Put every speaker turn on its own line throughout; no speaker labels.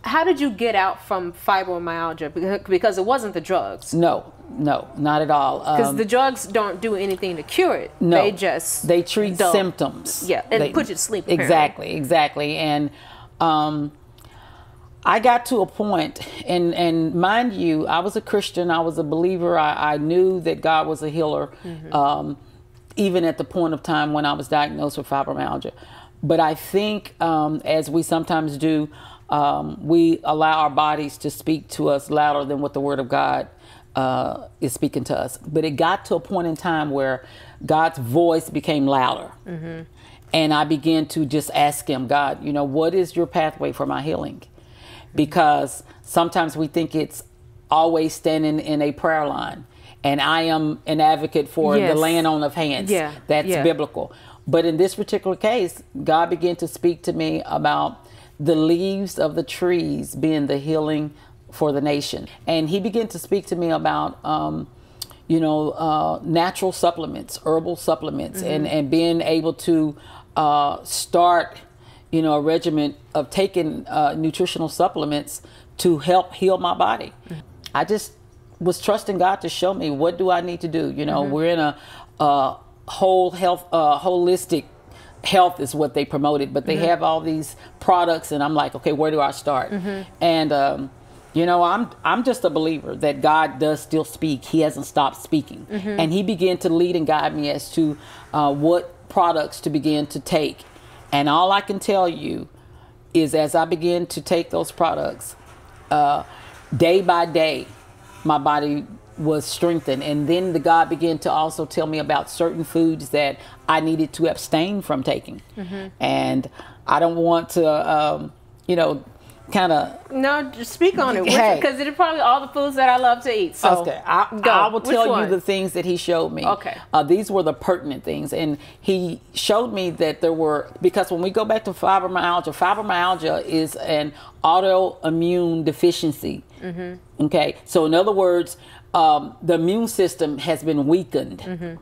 How did you get out from fibromyalgia? Because it wasn't the drugs.
No, not at all.
Because the drugs don't do anything to cure it.
No,
they
treat symptoms.
Yeah, and put you to sleep. Apparently.
Exactly. And I got to a point, and mind you, I was a Christian. I was a believer. I knew that God was a healer, even at the point of time when I was diagnosed with fibromyalgia. But I think, as we sometimes do, we allow our bodies to speak to us louder than what the Word of God is speaking to us. But it got to a point in time where God's voice became louder. And I began to just ask him, God, you know, what is your pathway for my healing? Because sometimes we think it's always standing in a prayer line. And I am an advocate for the laying on of hands. That's biblical. But in this particular case, God began to speak to me about the leaves of the trees being the healing for the nation. And he began to speak to me about, natural supplements, herbal supplements, and being able to start, a regimen of taking nutritional supplements to help heal my body. I just was trusting God to show me, what do I need to do? We're in a whole health, holistic health is what they promoted, but they have all these products, and I'm like, okay, where do I start? And I'm just a believer that God does still speak. He hasn't stopped speaking. And he began to lead and guide me as to what products to begin to take. And all I can tell you is, as I began to take those products, day by day, my body was strengthened. And then the God began to also tell me about certain foods that I needed to abstain from taking. And I don't want to, kind of...
No, just speak on it. Because it's probably all the foods that I love to eat. So
okay, I will tell you the things that he showed me.
Okay.
These were the pertinent things. And he showed me that there were... Because when we go back to fibromyalgia is an autoimmune deficiency. Okay? So in other words, the immune system has been weakened.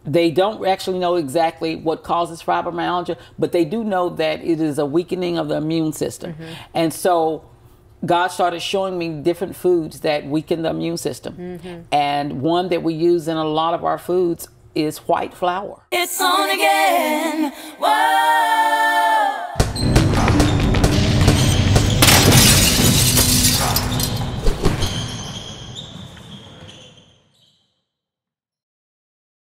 They don't actually know exactly what causes fibromyalgia, but they do know that it is a weakening of the immune system. And so God started showing me different foods that weaken the immune system. And one that we use in a lot of our foods is white flour.
It's on again. Whoa.